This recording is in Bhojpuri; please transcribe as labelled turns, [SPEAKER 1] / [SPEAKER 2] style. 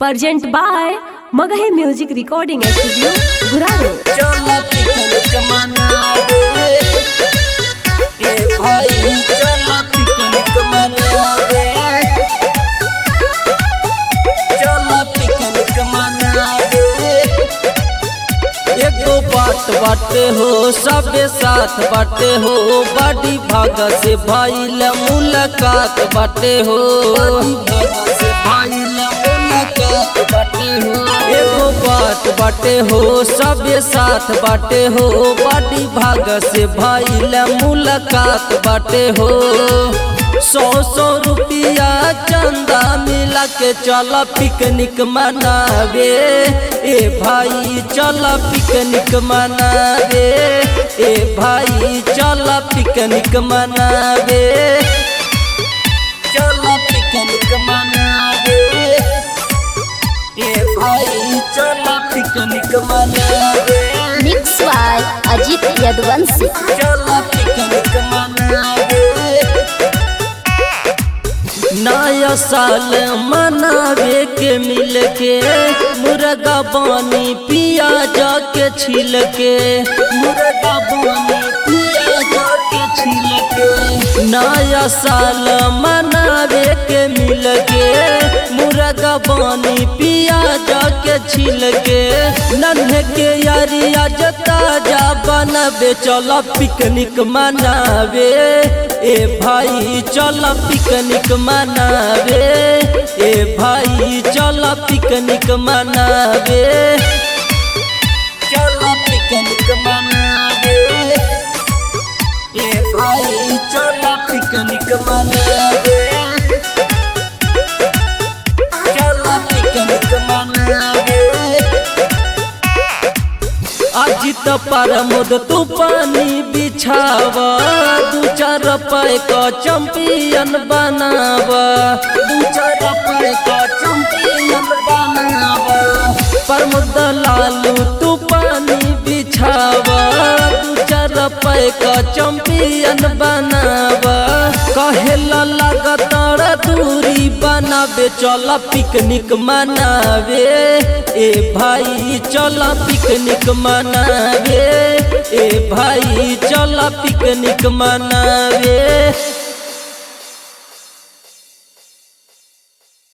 [SPEAKER 1] Present by Magahi Music Recording Studio, Guraro.
[SPEAKER 2] चलो पिकनिक मनावे ए भाई चलो पिकनिक मनावे चलो पिकनिक मनावे एगो बात बाटे हो सबे साथ बाटे हो बड़ी भाग से भाई ल मुलाकात बाटे हो भाग से भाई ल मुलाकात बाटे हो एगो बात बाटे हो सबे साथ बाटे हो बड़ी भाग से भाई ल मुलाकात बाटे हो 100 रुपया चंदा मिला के चला पिकनिक मनावे ए भाई चला पिकनिक मनावे ए भाई चला पिकनिक मनावे चला पिकनिक मनावे ए भाई चला पिकनिक मनावे
[SPEAKER 3] मिक्स बाय अजीत यदुवंशी।
[SPEAKER 2] चला पिकनिक मनावे नया साल मनावे के मिल के मुर्गा बानी पिया जाके छिल के मुर्गा बानी पिया जाके छिल के नया साल मनावे के मिल के मुर्गा बानी पिया जाके छिल के नन्हे के यारी आज ताजा बनावे चला पिकनिक मनावे ए भाई चला पिकनिक मनावे ए भाई चला पिकनिक मनावे चला पिकनिक मनावे ए भाई चला पिकनिक मनावे चला पिकनिक मनावे अजित परमोद तू पानी बिछावा 2-4 रुपए का चैंपियन बनावा 2-4 रुपए का चैंपियन बनावा प्रमोद लालू तू पानी बिछावा 2-4 रुपए का चैंपियन बनावा कहेला लगातार दूरी बनावे चला पिकनिक मनावे ए भाई चला पिकनिक मनावे ए भाई चला पिकनिक मनावे।